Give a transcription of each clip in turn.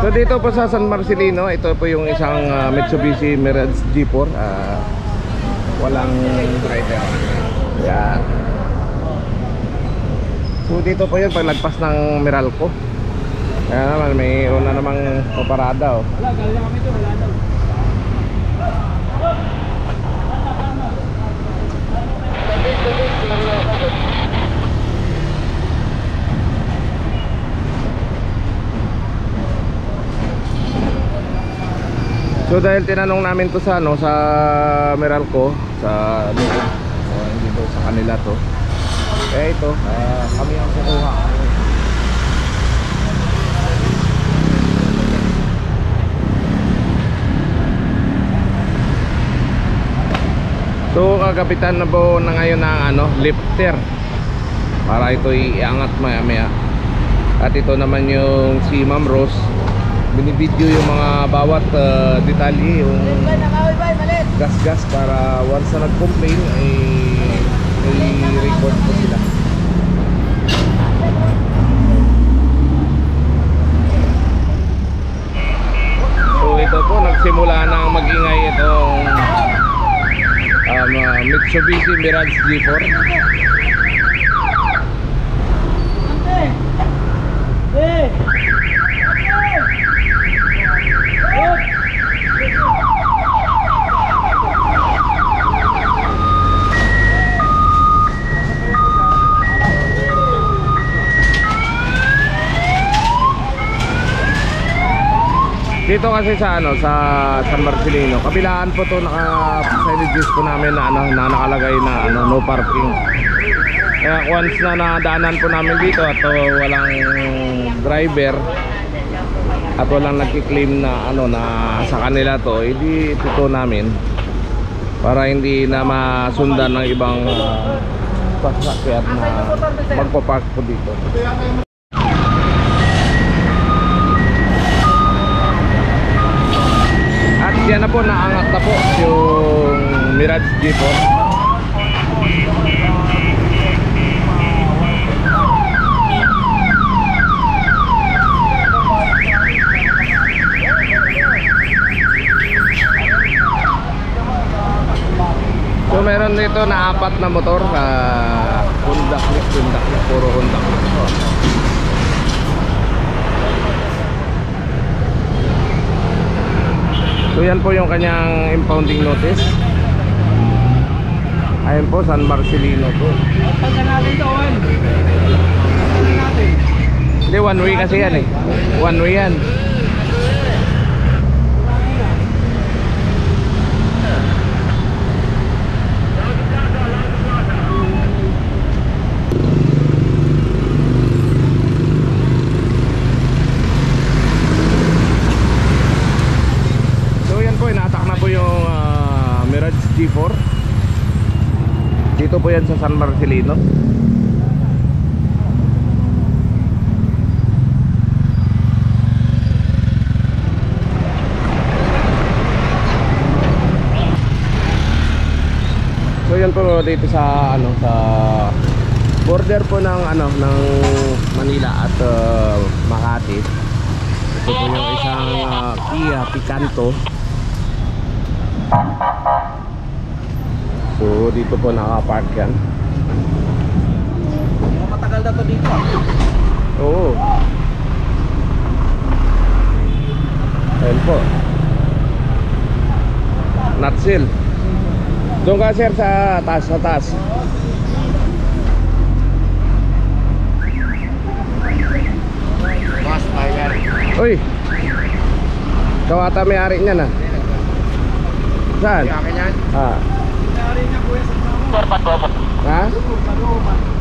So dito po sa San Marcelino, ito po yung isang Mitsubishi Mirage G4, walang driver. Yan. So dito po yun pag lagpas ng Meralco. Kaya naman mayroon na namang paparada. Wala, galing kami ito, wala daw. So dahil tinanong namin to sa sa Meralco, sa dito sa kanila to. Kaya ito, kami ang kukuha. So kagapitan na po na ngayon ng lifter para ito iangat maya maya. At ito naman yung si Ma'am Rose, binibidyo yung mga bawat detalye, yung gas para once na nag-complain ay record po sila. So ito po, nagsimula na mag-ingay itong Mitsubishi Mirage G4. Dito kasi sa sa San Marcelino, kabilaan po to, naka-signages po namin na na nakalagay na no parking. Kaya once na nadaanan po namin dito at walang driver at walang nagki-claim na na sa kanila to, hindi ito namin para hindi na masundan ng ibang sasakyan na magpa-park po dito. Yan na po, naangat na po yung Mirage G4. So meron dito na 4 na motor, Honda Click, puro Honda Click. So yan po yung kanyang impounding notice. Ayun po, San Marcelino po. Pagka natin ito, Owen. Pagka natin. Hindi, one way kasi yan eh. One way yan. G4 dito po yan sa San Marcelino. So yan po dito sa sa border po ng ng Manila at Makati. Ito po yung isang Kia Picanto. So dito po nakapark yan. Matagal na to dito. Oo. Ayun po, Natsil. Doon ka sir sa taas, Mas bayar. Uy, kawata may-ari niyan ah. Saan? Ha?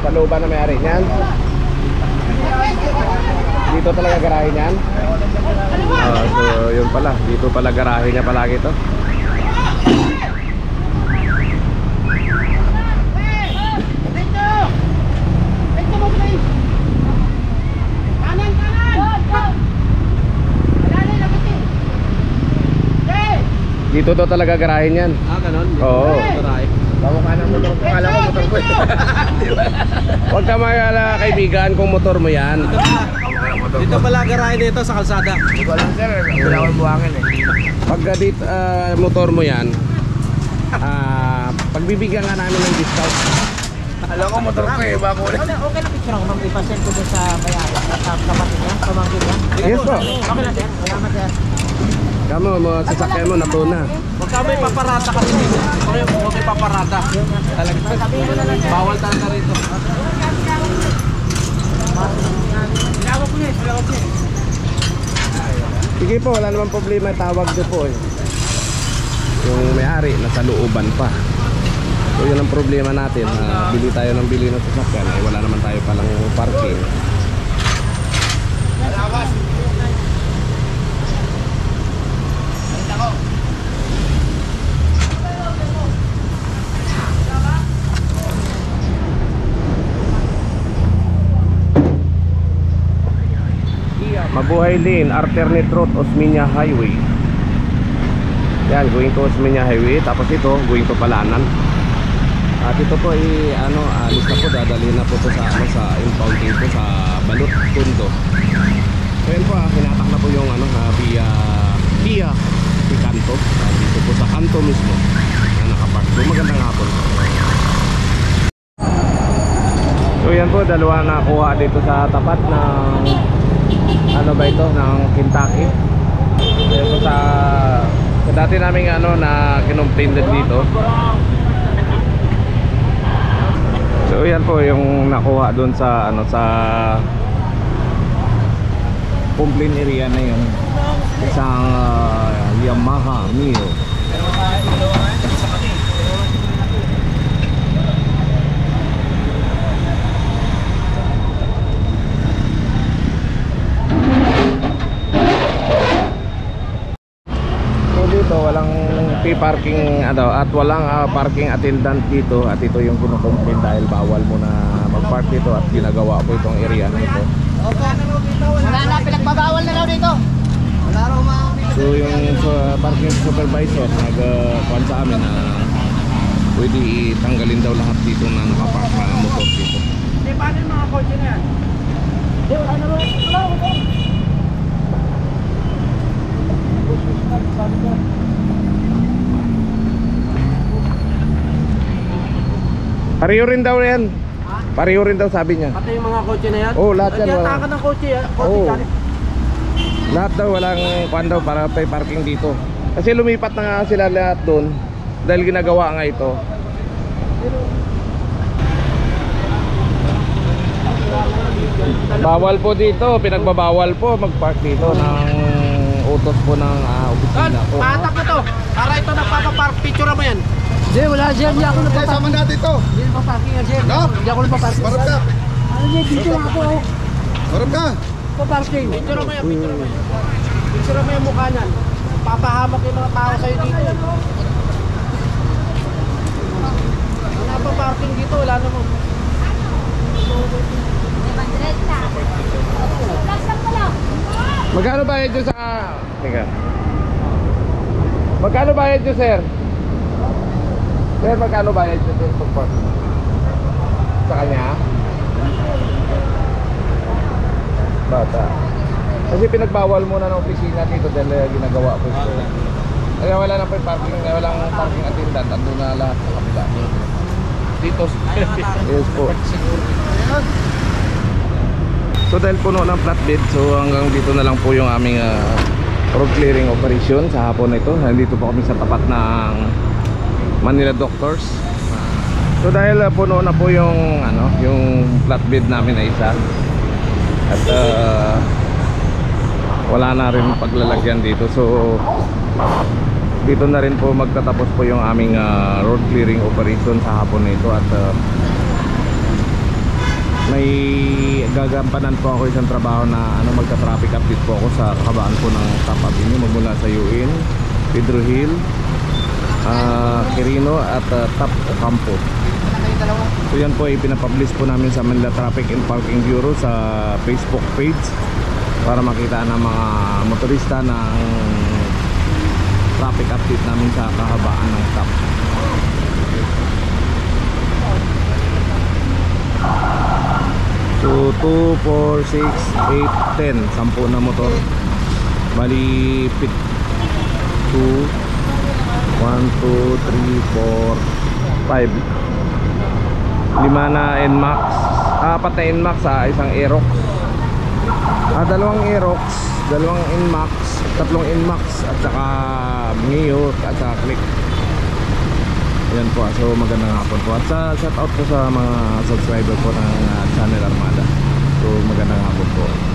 Paluban na may-ari niyan? Dito talaga garahe niyan? So yun pala, dito pala garahe niya palagi to. Dito daw talaga garahe niyan. Ah, ganon? Oo. Garahe. Bago ka ng motor ko, kala ko motor ko. Huwag ka magala kaibigan kung motor mo yan. Dito pala garahe dito sa kalsada. Wala sir, wala akong buhangin eh. Pagka motor mo yan, pagbibigyan nga namin ng discount. Alam ko motor ko eh, bako ulit. Okay lang picture ako, ma'am. Ipasend ko doon sa bayaran. Sa kapatid niya, pamangkin niya. Yes po. Okay lang, sir. Salamat, sir. Kamo, mga sasakyan mo natuna. Huwag ka may paparata kasi dito. Huwag may paparata. Sabihin mo na lang, sir. Bawal talaga rito. Sinawag ko niya, sinawag ko niya. Sige po, wala namang problema, tawag niyo po eh. Yung may-ari, nasa looban pa. So yun ang problema natin, bili tayo ng bili ng sasakyan, eh wala naman tayo palang parking. Mabuhay Lane, alternate route, Osmeña Highway. Yan, going to Osmeña Highway. Tapos ito, going to Palanan. At ito po ay alis na po, dadalhin na po ito sa impound dito sa Balot, Tondo. So yan po, hinatak na po yung via Picanto. Dito po sa kanto mismo na nakapark. So magandang hapon. So yan po, dalawa na kuha dito sa tapat ng ng Kentucky. Ito sa dati naming na kinumpin dito. So yan po yung nakuha doon sa sa complaint area na yun. Isang Yamaha Mio. Dito walang parking at walang parking attendant dito, at ito yung kinukomplain dahil bawal mo na mag-park dito at ginagawa po itong area na ito. Wala na, pinagbabawal na lang dito. Wala raw mga... So yung parking supervisor nagkuhan sa amin na pwede itanggalin daw lahat dito na nakapark na motor dito. Hindi, paano yung mga kotse na yan? Hindi, wala na rin. Pareho rin daw yan. Pareho rin daw sabi niya. Pati yung mga kotse na yan? Oo, lahat yan, wala. Nagtaka ng kotse yan. Oo. Kotse yan. Lahat daw walang kuhan daw para may parking dito. Kasi lumipat na nga sila lahat doon dahil ginagawa nga ito. Bawal po dito, pinagbabawal po mag-park dito ng utos po ng opisina po. Patak mo to. Para ito nagpapapark. Picture mo yan. Hindi, wala sir. Hindi ako nagpaparking. Sama natin ito. Hindi nagpaparking yan, sir. No? Hindi ako nagpaparking. Marap ka. Ano niya, dito lang ako. Marap ka. Paparking. Picture mo yan. Picture mo yan. Picture mo yung mukha niyan. Papahamak yung mga tao sa'yo dito. Wala pa parking dito. Wala naman. Magkano bayad nyo sa... Teka. Magkano bayad nyo, sir? Sir, magkano bayad nyo sa pag-park? Sa kanya? Bata. Kasi pinagbawal muna ng opisina dito dahil ginagawa po ito. Kaya wala na po yung parking, walang parking attendant. Andun na lahat sa kapila. Dito. Yes po. So dahil puno ng flatbed, so hanggang dito na lang po yung aming road clearing operation sa hapon na ito. Nandito po kami sa tapat ng Manila Doctors. So dahil puno na po yung yung flatbed namin na isa. At wala na rin paglalagyan dito. So dito na rin po magtatapos po yung aming road clearing operation sa hapon na ito. At may gagampanan po ako isang trabaho na magka-traffic update po ako sa kabaan po ng Top Avenue magmula sa UN, Pedro Hill, Quirino at Top Ocampo. So yan po ay pinapublish po namin sa Manila Traffic and Parking Bureau sa Facebook page para makita ng mga motorista ng traffic update namin sa kahabaan ng Top. So So 2, 4, 6, 8, 10. 10 na motor. Bali 2, 1, 2, 3, 4, 5. 5 na NMAX. 4 na NMAX isang Aerox. Dalawang Aerox, dalawang NMAX, tatlong NMAX at saka Mio at saka Click. Yan po, so magandang hapon po. At shout out po sa mga subscriber po ng Channel Armada. So magandang hapon po.